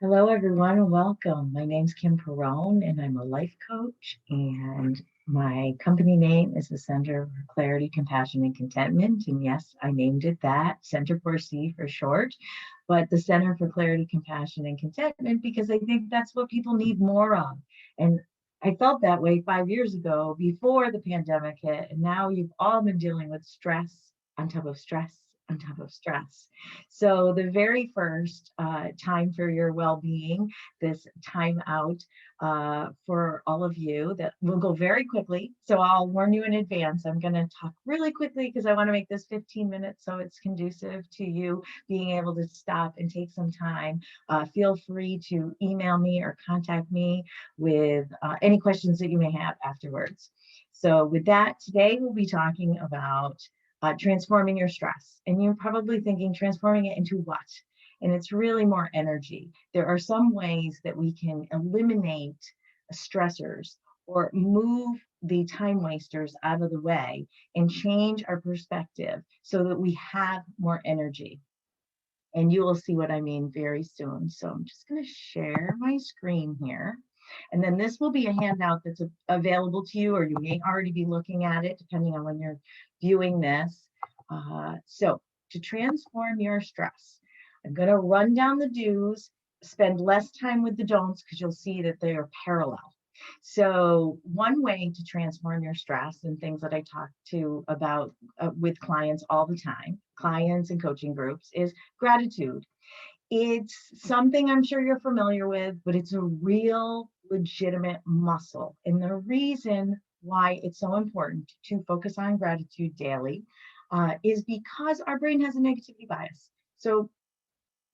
Hello, everyone, and welcome. My name's Kim Perrone, and I'm a life coach. And my company name is the Center for Clarity, Compassion, and Contentment. And yes, I named it that, Center for C for short, but the Center for Clarity, Compassion, and Contentment because I think that's what people need more of. And I felt that way 5 years ago before the pandemic hit. And now you've all been dealing with stress on top of stress on top of stress. So the very first time for your well-being, this time out for all of you that will go very quickly. So I'll warn you in advance. I'm going to talk really quickly because I want to make this 15 minutes so it's conducive to you being able to stop and take some time. Feel free to email me or contact me with any questions that you may have afterwards. So with that, today we'll be talking about transforming your stress. And you're probably thinking, transforming it into what? And it's really more energy. There are some ways that we can eliminate stressors or move the time wasters out of the way and change our perspective so that we have more energy. And you will see what I mean very soon. So I'm just going to share my screen here. And then this will be a handout that's available to you, or you may already be looking at it, depending on when you're viewing this. So to transform your stress, I'm going to run down the do's, spend less time with the don'ts, because you'll see that they are parallel. So one way to transform your stress, and things that I talk to about with clients all the time, clients and coaching groups, is gratitude. It's something I'm sure you're familiar with, but it's a real legitimate muscle. And the reason why it's so important to focus on gratitude daily is because our brain has a negativity bias. So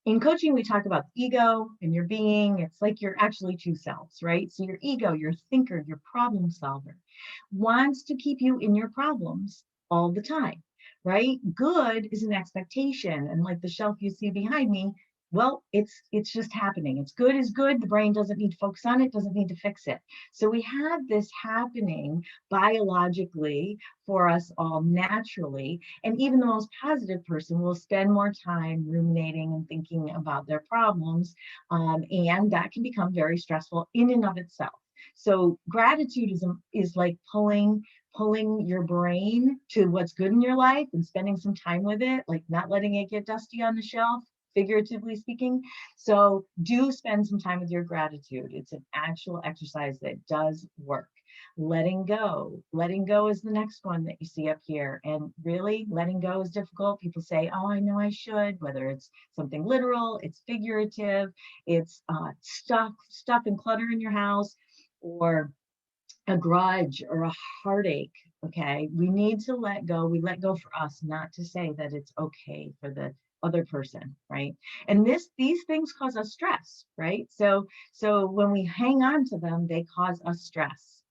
in coaching, we talk about the ego and your being. It's like you're actually two selves, right? So your ego, your thinker, your problem solver, wants to keep you in your problems all the time, right? Good is an expectation. And like the shelf you see behind me, well, it's just happening. It's good is good. The brain doesn't need to focus on it, doesn't need to fix it. So we have this happening biologically for us all naturally. And even the most positive person will spend more time ruminating and thinking about their problems. And that can become very stressful in and of itself. So gratitude is like pulling your brain to what's good in your life and spending some time with it, like not letting it get dusty on the shelf, figuratively speaking. So do spend some time with your gratitude. It's an actual exercise that does work. Letting go. Letting go is the next one that you see up here. And really, letting go is difficult. People say, oh, I know I should, whether it's something literal, it's figurative, it's stuff and clutter in your house, or a grudge or a heartache. Okay, we need to let go. We let go for us, not to say that it's okay for the other person, right? And these things cause us stress, right? So when we hang on to them, they cause us stress.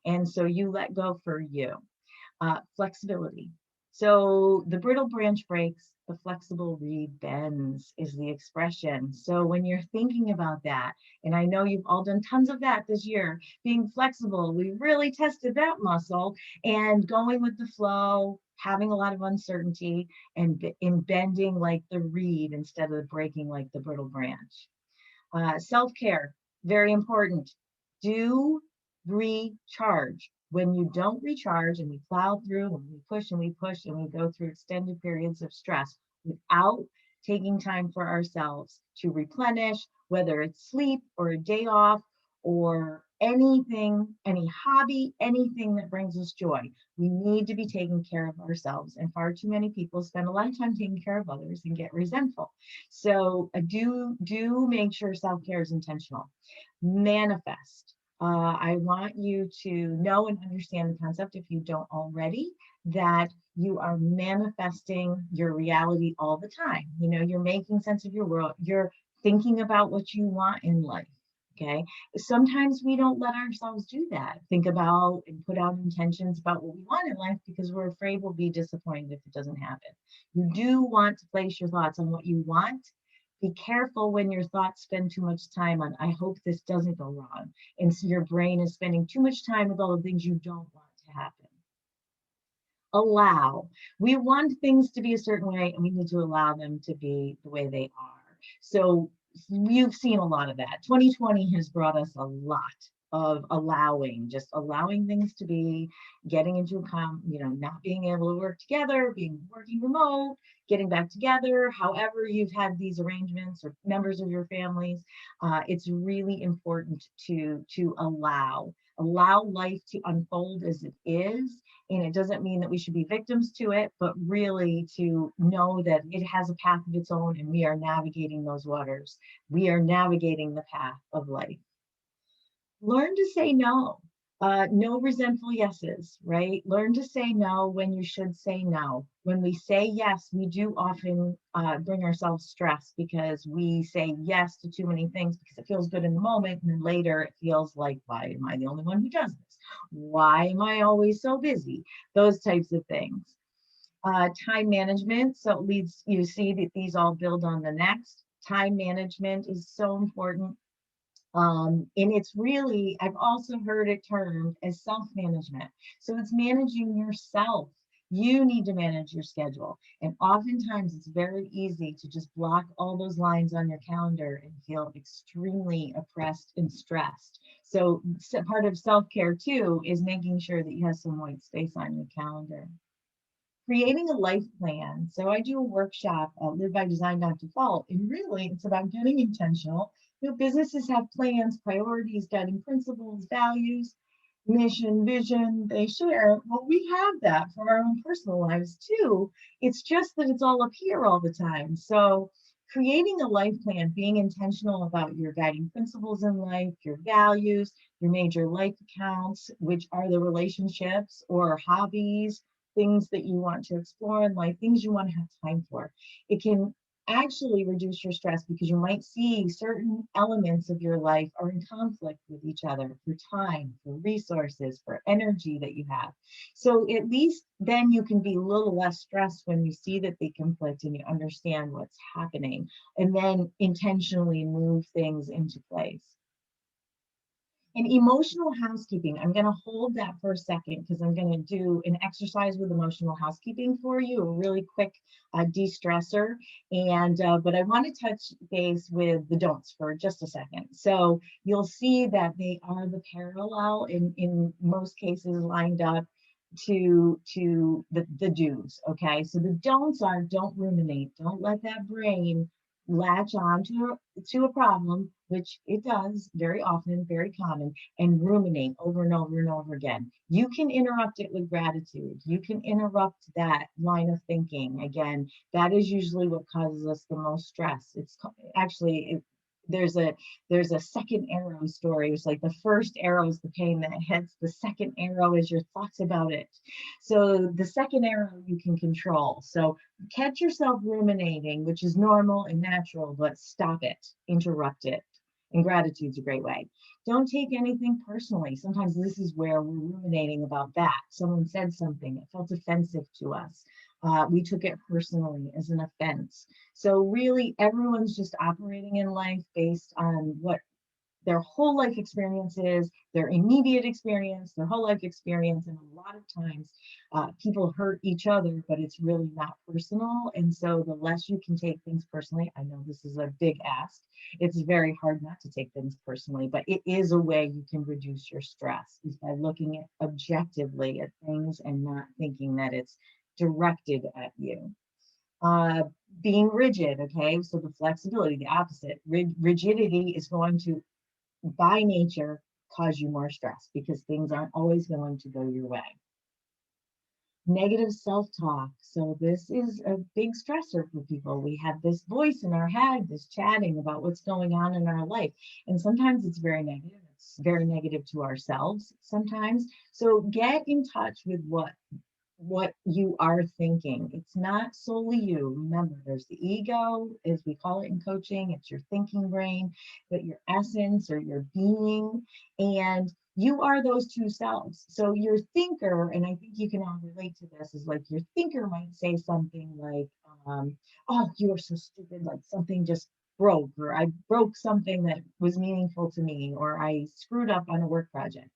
And so you let go for you. Flexibility. So the brittle branch breaks, the flexible reed bends is the expression. So when you're thinking about that, and I know you've all done tons of that this year, being flexible, we really tested that muscle, and going with the flow, having a lot of uncertainty, and in bending like the reed instead of breaking like the brittle branch. Self-care, very important. Do recharge. When you don't recharge and we plow through and we push and we go through extended periods of stress without taking time for ourselves to replenish, whether it's sleep or a day off or anything, any hobby, anything that brings us joy, we need to be taking care of ourselves. And far too many people spend a lot of time taking care of others and get resentful. So do make sure self-care is intentional. Manifest. I want you to know and understand the concept, if you don't already, that you are manifesting your reality all the time. You know, you're making sense of your world. You're thinking about what you want in life. Okay. Sometimes we don't let ourselves do that. Think about and put out intentions about what we want in life because we're afraid we'll be disappointed if it doesn't happen. You do want to place your thoughts on what you want. Be careful when your thoughts spend too much time on, I hope this doesn't go wrong. And so your brain is spending too much time with all the things you don't want to happen. Allow. We want things to be a certain way, and we need to allow them to be the way they are. So you've seen a lot of that. 2020 has brought us a lot of just allowing things to be, getting into account, not being able to work together, working remote, getting back together, however you've had these arrangements or members of your families. It's really important to allow life to unfold as it is. And it doesn't mean that we should be victims to it, but really to know that it has a path of its own and we are navigating those waters. We are navigating the path of life. Learn to say no. No resentful yeses, right? Learn to say no when you should say no. When we say yes, we do often bring ourselves stress because we say yes to too many things because it feels good in the moment. And then later it feels like, why am I the only one who does this? Why am I always so busy? Those types of things. Time management. So it leads, you see that these all build on the next. Time management is so important. And it's really, I've also heard it termed as self-management. So it's managing yourself. You need to manage your schedule. And oftentimes it's very easy to just block all those lines on your calendar and feel extremely oppressed and stressed. So part of self-care too is making sure that you have some white space on your calendar. Creating a life plan. So I do a workshop, Live by Design, Not Default, and really it's about getting intentional. Businesses have plans, priorities, guiding principles, values, mission, vision, they share. Well, we have that for our own personal lives too. It's just that it's all up here all the time. So creating a life plan, being intentional about your guiding principles in life, your values, your major life accounts, which are the relationships or hobbies, things that you want to explore in life, things you want to have time for. It can actually reduce your stress because you might see certain elements of your life are in conflict with each other for time, for resources, for energy that you have. So at least then you can be a little less stressed when you see that they conflict and you understand what's happening, and then intentionally move things into place. And emotional housekeeping, I'm going to hold that for a second because I'm going to do an exercise with emotional housekeeping for you, a really quick de-stressor. And but I want to touch base with the don'ts for just a second. So you'll see that they are the parallel in most cases lined up to the do's. Okay, so the don'ts are: don't ruminate, don't let that brain latch on to a problem, which it does very often, very common, and ruminate over and over and over again. You can interrupt it with gratitude. You can interrupt that line of thinking. Again, that is usually what causes us the most stress. It's actually, there's a second arrow story. It's like the first arrow is the pain that hits. The second arrow is your thoughts about it. So the second arrow you can control. So catch yourself ruminating, which is normal and natural, but stop it, interrupt it. And gratitude's a great way. Don't take anything personally. Sometimes this is where we're ruminating about that. Someone said something, it felt offensive to us. We took it personally as an offense. So really, everyone's just operating in life based on what their whole life experience is, their immediate experience, their whole life experience. And a lot of times people hurt each other, but it's really not personal. And so the less you can take things personally, I know this is a big ask. It's very hard not to take things personally, but it is a way you can reduce your stress, is by looking at objectively at things and not thinking that it's directed at you. Uh, Being rigid, okay? So the flexibility, the opposite. Rigidity is going to, by nature, cause you more stress because things aren't always going to go your way. Negative self-talk. So this is a big stressor for people. We have this voice in our head, this chatting about what's going on in our life. And sometimes it's very negative. It's very negative to ourselves sometimes. So get in touch with what you are thinking. It's not solely you. Remember, there's the ego, as we call it in coaching. It's your thinking brain, but your essence or your being, and you are those two selves. So your thinker, and I think you can all relate to this, is like your thinker might say something like, oh, you are so stupid, like something just broke, or I broke something that was meaningful to me, or I screwed up on a work project.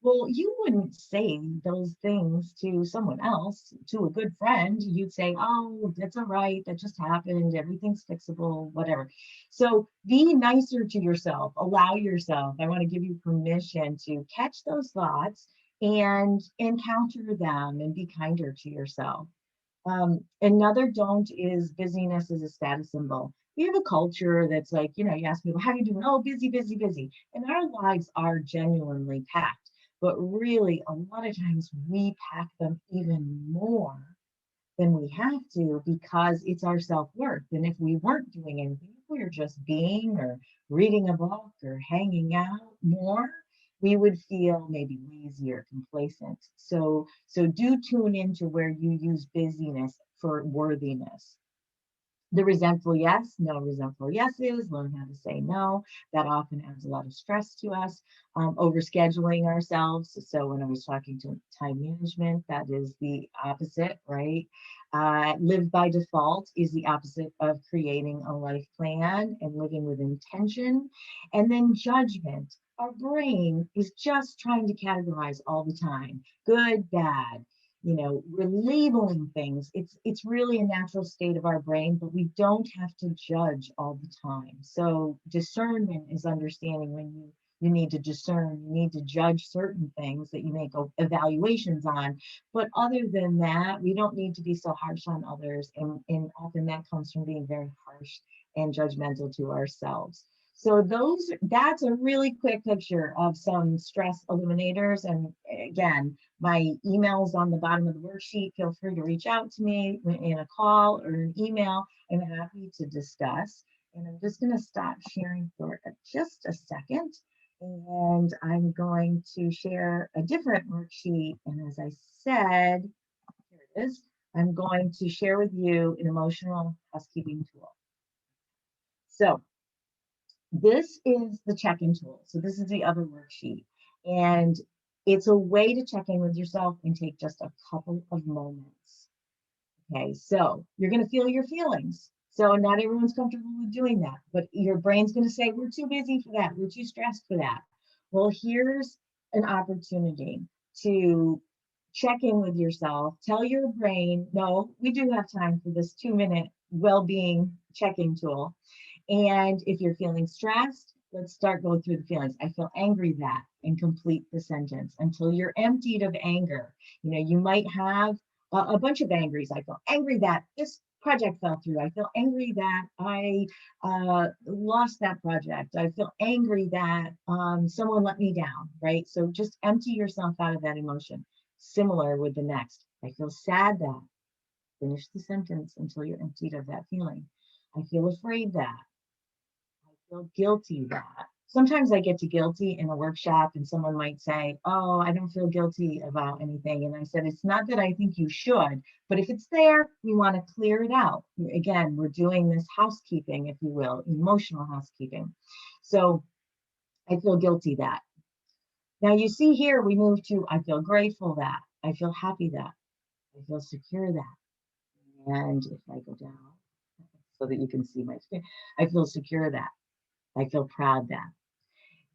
Well, you wouldn't say those things to someone else, to a good friend. You'd say, oh, that's all right. That just happened. Everything's fixable, whatever. So be nicer to yourself. Allow yourself. I want to give you permission to catch those thoughts and encounter them and be kinder to yourself. Another don't is busyness is a status symbol. We have a culture that's like, you ask people, how you doing? Oh, busy, busy, busy. And our lives are genuinely packed. But really, a lot of times we pack them even more than we have to because it's our self-worth. And if we weren't doing anything, if we were just being or reading a book or hanging out more, we would feel maybe lazy or complacent. So do tune into where you use busyness for worthiness. The resentful yes, no resentful yeses, learn how to say no. That often adds a lot of stress to us. Overscheduling ourselves. So when I was talking to time management, that is the opposite, right? Live by default is the opposite of creating a life plan and living with intention. And then judgment. Our brain is just trying to categorize all the time, good, bad. We're labeling things. It's really a natural state of our brain, but we don't have to judge all the time. So discernment is understanding when you need to discern, you need to judge certain things that you make evaluations on. But other than that, we don't need to be so harsh on others. And often that comes from being very harsh and judgmental to ourselves. So that's a really quick picture of some stress eliminators. And again, my email's on the bottom of the worksheet. Feel free to reach out to me in a call or an email. I'm happy to discuss. And I'm just going to stop sharing for just a second. And I'm going to share a different worksheet. And as I said, here it is. I'm going to share with you an emotional housekeeping tool. So this is the check-in tool. So this is the other worksheet. And it's a way to check in with yourself and take just a couple of moments. Okay, so you're going to feel your feelings. So not everyone's comfortable with doing that, but your brain's going to say, we're too busy for that. We're too stressed for that. Well, here's an opportunity to check in with yourself. Tell your brain, no, we do have time for this 2-minute well-being check-in tool. And if you're feeling stressed, let's start going through the feelings. I feel angry that, and complete the sentence until you're emptied of anger. You might have a bunch of angries. I feel angry that this project fell through. I feel angry that I lost that project. I feel angry that someone let me down, right? So just empty yourself out of that emotion. Similar with the next. I feel sad that. Finish the sentence until you're emptied of that feeling. I feel afraid that. I feel guilty that. Sometimes I get to guilty in a workshop and someone might say, oh, I don't feel guilty about anything. And I said, it's not that I think you should, but if it's there, we want to clear it out. Again, we're doing this housekeeping, if you will, emotional housekeeping. So I feel guilty that. Now you see here, we move to, I feel grateful that. I feel happy that. I feel secure that. And if I go down so that you can see my screen, I feel secure that. I feel proud that.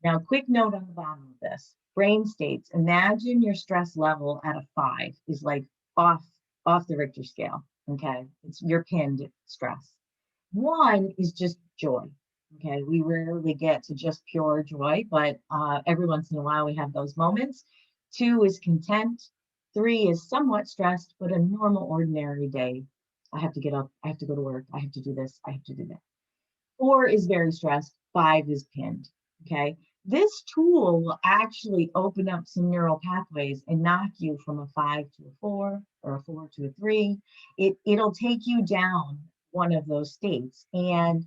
Now, quick note on the bottom of this. Brain states, imagine your stress level at a 5 is like off the Richter scale. Okay. You're pinned stress. 1 is just joy. Okay. We rarely get to just pure joy, but every once in a while we have those moments. 2 is content. 3 is somewhat stressed, but a normal, ordinary day. I have to get up. I have to go to work. I have to do this. I have to do that. 4 is very stressed. 5 is pinned. Okay. This tool will actually open up some neural pathways and knock you from a 5 to a 4 or a 4 to a 3. It'll take you down one of those states. And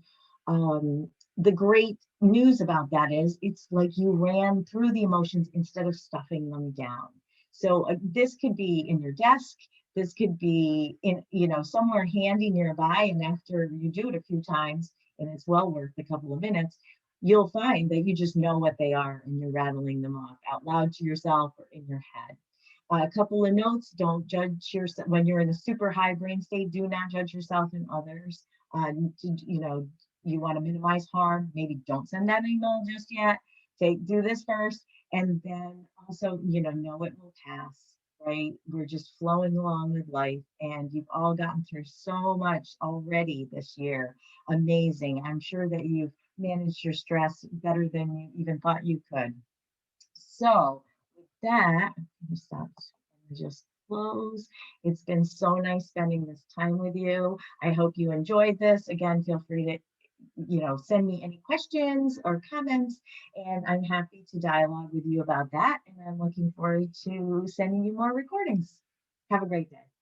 the great news about that is it's like you ran through the emotions instead of stuffing them down. So this could be in your desk. This could be in, somewhere handy nearby. And after you do it a few times, and it's well worth a couple of minutes, you'll find that you just know what they are and you're rattling them off out loud to yourself or in your head. A couple of notes: don't judge yourself when you're in a super high brain state. Do not judge yourself and others. You want to minimize harm. Maybe don't send that email just yet. Do this first. And then also, know it will pass, right? We're just flowing along with life, and you've all gotten through so much already this year. Amazing. I'm sure that you've managed your stress better than you even thought you could. So, with that, I'm going to stop and just close. It's been so nice spending this time with you. I hope you enjoyed this. Again, feel free to send me any questions or comments, and I'm happy to dialogue with you about that. And I'm looking forward to sending you more recordings. Have a great day.